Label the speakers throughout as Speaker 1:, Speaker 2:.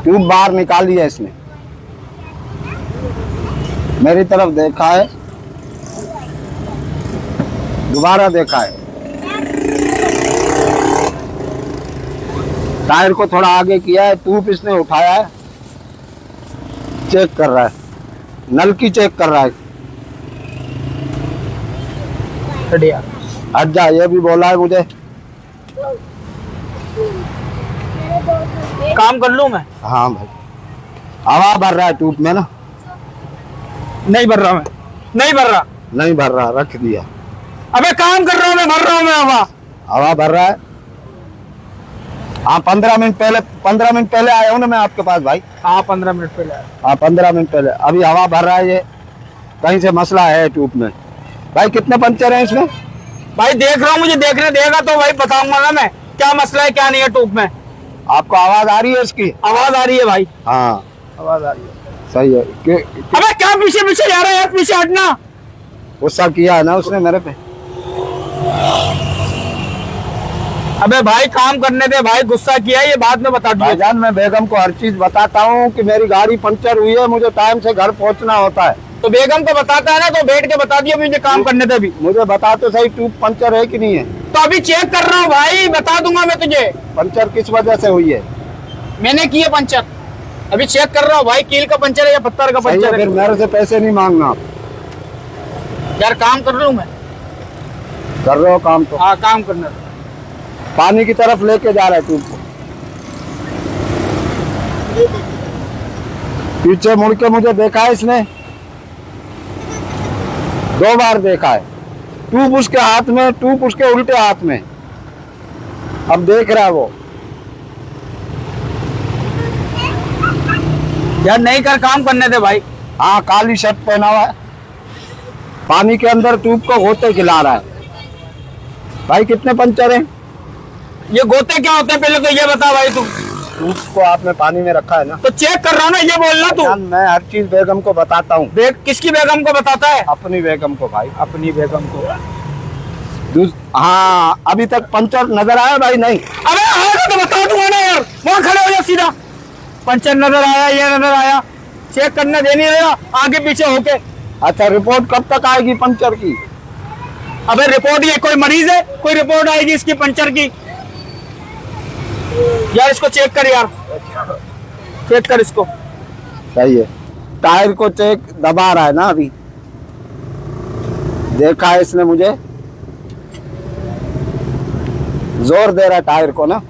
Speaker 1: Tube बाहर निकाली है इसने, मेरी तरफ देखा है, दोबारा देखा है, टायर को थोड़ा आगे किया है, ट्यूब इसने उठाया है, चेक कर रहा है, नल की चेक कर रहा है। हट जा, ये भी बोला है मुझे।
Speaker 2: काम कर लूं मैं?
Speaker 1: हाँ भाई, हवा भर रहा है ट्यूब में ना।
Speaker 2: नहीं भर रहा मैं, नहीं भर रहा,
Speaker 1: नहीं भर रहा, रख दिया।
Speaker 2: अबे काम कर रहा हूँ मैं, भर रहा हूँ मैं हवा।
Speaker 1: हवा भर रहा है। हाँ 15 मिनट पहले आया हूँ ना मैं आपके पास भाई।
Speaker 2: हाँ 15 मिनट पहले।
Speaker 1: हाँ 15 मिनट पहले, अभी हवा भर रहा है, ये कहीं से मसला है ट्यूब में। भाई कितने पंचर हैं इसमें?
Speaker 2: भाई देख रहा हूँ, मुझे देखने देगा तो भाई बताऊंगा ना मैं क्या मसला है क्या नहीं है ट्यूब में।
Speaker 1: आपको आवाज आ रही है इसकी?
Speaker 2: आवाज आ रही है भाई,
Speaker 1: हाँ
Speaker 2: आवाज आ रही है।
Speaker 1: सही है।
Speaker 2: अबे क्या पीछे पीछे जा रहा है यार, पीछे हटना।
Speaker 1: गुस्सा किया है ना उसने मेरे पे।
Speaker 2: अबे भाई काम करने दे भाई, गुस्सा किया है ये बाद में बता दिया।
Speaker 1: भाईजान मैं बेगम को हर चीज बताता हूँ कि मेरी गाड़ी पंचर हुई है, मुझे टाइम से घर पहुँचना होता है।
Speaker 2: तो बेगम को बताता है ना, तो बैठ के बता दिया, मुझे काम करने दे अभी।
Speaker 1: मुझे बता तो सही, ट्यूब पंचर है कि नहीं है?
Speaker 2: तो अभी चेक कर रहा हूँ भाई, बता दूंगा मैं तुझे।
Speaker 1: पंचर किस वजह से हुई है?
Speaker 2: मैंने किया पंचर, अभी चेक कर रहा हूँ भाई, कील का पंचर है या पत्थर का पंचर है।
Speaker 1: फिर मेरे से पैसे नहीं मांगना आप।
Speaker 2: यार काम कर रहा हूँ मैं।
Speaker 1: कर रहे हो काम तो?
Speaker 2: हाँ काम करना।
Speaker 1: पानी की तरफ लेके जा रहा है ट्यूब को। पीछे मुड़ के मुझे देखा है इसने, 2 बार देखा है। ट्यूब उसके हाथ में, ट्यूब उसके उल्टे हाथ में, अब देख रहा है वो।
Speaker 2: यार नहीं कर, काम करने दे भाई।
Speaker 1: हाँ काली शर्ट पहना हुआ है, पानी के अंदर ट्यूब को गोते खिला रहा है। भाई कितने पंचर हैं?
Speaker 2: ये गोते क्या होते हैं पहले तो ये बता भाई तू।
Speaker 1: ट्यूब को आपने पानी में रखा है ना?
Speaker 2: तो चेक कर रहा हूँ ना, ये बोलना तू।
Speaker 1: मैं हर चीज बेगम को बताता हूँ।
Speaker 2: किसकी बेगम को बताता है?
Speaker 1: अपनी बेगम को भाई।
Speaker 2: अपनी बेगम को।
Speaker 1: हाँ अभी तक पंचर नजर आया भाई? नहीं।
Speaker 2: अबे आएगा तो बता दूंगा ना यार, वहाँ खड़े हो जा सीधा। पंचर नजर आया, ये नजर आया, चेक करने दे नहीं रहा आगे पीछे होके।
Speaker 1: अच्छा रिपोर्ट कब तक आएगी पंचर की?
Speaker 2: अबे रिपोर्ट, ये कोई मरीज है, कोई रिपोर्ट आएगी इसकी पंचर की? यार इसको चेक कर यार, चेक कर इसको।
Speaker 1: सही है। टायर को चेक दबा रहा है ना अभी, देखा है इसने मुझे, जोर दे रहा है टायर को ना।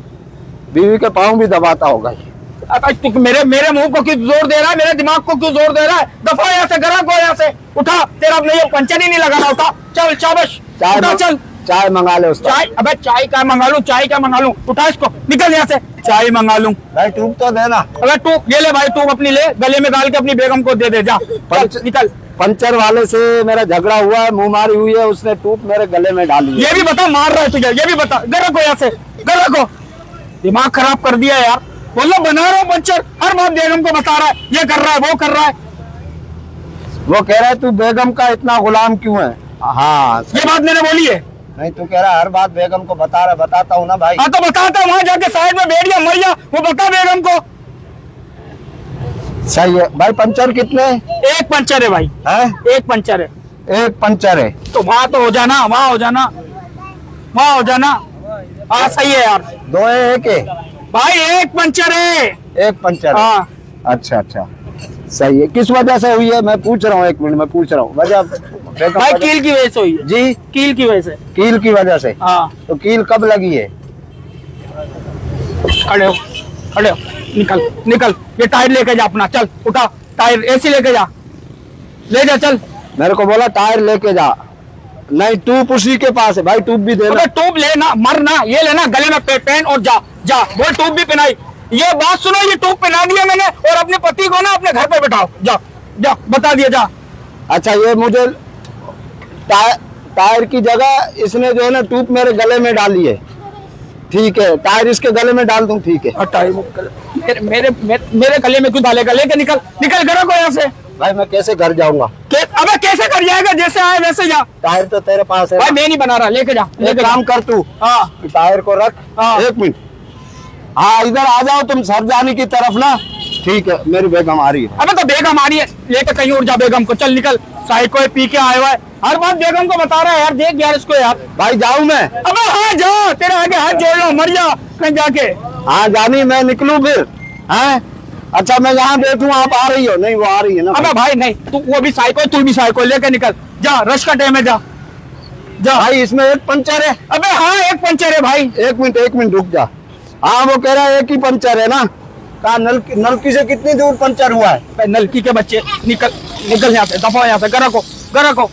Speaker 1: बीवी के पाँव भी दबाता होगा ये।
Speaker 2: अब तू मेरे मुंह को क्यों जोर दे रहा है, मेरे दिमाग को क्यों जोर दे रहा है? दफा यहाँ से, गरा को यहाँ से उठा, तेरा अपने ये पंचर ही नहीं लगाना। उठा चल शाबाश, उठा चल।
Speaker 1: चाय मंगा ले उसका।
Speaker 2: चाय? अबे चाय क्या मंगा लूं, चाय क्या मंगा लूं? उठा इसको, निकल यहाँ से, चाय मंगा लूं।
Speaker 1: भाई ट्यूब तो देना।
Speaker 2: अबे ट्यूब ये ले भाई, ट्यूब अपनी ले, गले में डाल के अपनी बेगम को दे दे, जा निकल।
Speaker 1: पंचर वाले से मेरा झगड़ा हुआ है, मुंह मारी हुई है, उसने ट्यूब मेरे गले में डाली है।
Speaker 2: ये भी बता मार रहा है तुझे, ये भी बता। गरा को यहाँ से, गरा को। दिमाग खराब कर दिया यार। बोलो बना रहा हूँ पंचर, हर बात बेगम को बता रहा है, ये कर रहा है वो कर रहा है।
Speaker 1: वो कह रहा है तू बेगम का इतना गुलाम क्यों है? हाँ
Speaker 2: ये बात मैंने बोली है?
Speaker 1: नहीं, तू कह रहा है हर बात बेगम को बता रहा। बताता हूँ ना भाई।
Speaker 2: हाँ तो बताता, वहां जाके साइड में बैठ गया, मर जा, वो बता बेगम को।
Speaker 1: सही है भाई। पंचर कितने?
Speaker 2: एक पंचर है भाई,
Speaker 1: है?
Speaker 2: एक पंचर है।
Speaker 1: एक पंचर है
Speaker 2: तो वहां तो हो जाना, वहां हो जाना, वहां हो जाना। हाँ सही है यार।
Speaker 1: 2 है? एक है
Speaker 2: भाई, एक पंचर है।
Speaker 1: एक पंचर है।
Speaker 2: हाँ
Speaker 1: अच्छा अच्छा सही है। किस वजह से हुई है मैं पूछ रहा हूँ, 1 मिनट में पूछ रहा हूँ वजह।
Speaker 2: भाई कील की वजह से हुई है
Speaker 1: जी?
Speaker 2: कील की वजह से।
Speaker 1: कील की वजह से?
Speaker 2: हाँ।
Speaker 1: तो कील कब लगी है?
Speaker 2: खड़े हो, खड़े हो, निकल निकल। ये टायर लेके जा अपना, चल उठा टायर, एसी लेके जा, ले जा चल।
Speaker 1: मेरे को बोला टायर लेके जा, नहीं ट्यूब उसी के पास है भाई। ट्यूब भी देना।
Speaker 2: ट्यूब लेना, मरना, ये लेना गले में पहन और जा जा। वो ट्यूब भी पहनाई। ये बात सुनो, ये ट्यूब पहना दिया मैंने, और अपने पति को ना अपने घर पे बैठाओ, जा जा, बता दिया जा।
Speaker 1: अच्छा ये मुझे टायर की जगह इसने जो है ना ट्यूब मेरे गले में डाली है। ठीक है, टायर इसके गले में डाल दूं? ठीक है।
Speaker 2: मेरे गले में क्यों डालेगा? लेके निकल, निकल घर को यहाँ से।
Speaker 1: भाई मैं कैसे घर जाऊंगा?
Speaker 2: अबे कैसे कर जाएगा? जैसे आए वैसे जा।
Speaker 1: टायर तो तेरे पास है
Speaker 2: भाई, मैं नहीं बना रहा, लेके जा।
Speaker 1: एक काम कर तू,
Speaker 2: हाँ
Speaker 1: टायर को रख।
Speaker 2: हाँ।
Speaker 1: 1 मिनट। हाँ इधर आ जाओ तुम, सरजानी की तरफ ना। ठीक है, मेरी बेगम आ रही है।
Speaker 2: अबे तो बेगम आ रही है, लेकर कहीं और जा बेगम को, चल निकल। साइको है, पी के आया हुआ है, हर बात बेगम को बता रहा है यार, देख यार इसको यार।
Speaker 1: भाई जाऊं मैं?
Speaker 2: अबे हाँ जा, तेरे आगे हाथ जोड़ लो, मर जा कहीं जाके।
Speaker 1: हाँ जानी, मैं निकलूं फिर? हैं? अच्छा मैं यहाँ बैठूं, आप आ रही हो? नहीं, वो आ रही है ना।
Speaker 2: अबे भाई नहीं, तू वो भी साइको है, तू भी साइको, लेके निकल जा, रश का टाइम है, जा जा।
Speaker 1: भाई इसमें एक पंचर है।
Speaker 2: अबे हाँ एक पंचर है भाई।
Speaker 1: एक मिनट रुक जा। हाँ वो कह रहा है एक ही पंचर है ना। कहा नलकी से कितनी दूर पंचर हुआ है?
Speaker 2: नलकी के बच्चे, निकल निकल यहाँ से, दफा यहाँ से, गरा को।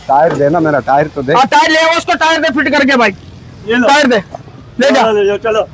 Speaker 1: टायर देना, मेरा टायर तो दे।
Speaker 2: हाँ टायर ले, उसको टायर दे फिट करके भाई, टायर दे, ले जा।
Speaker 3: चलो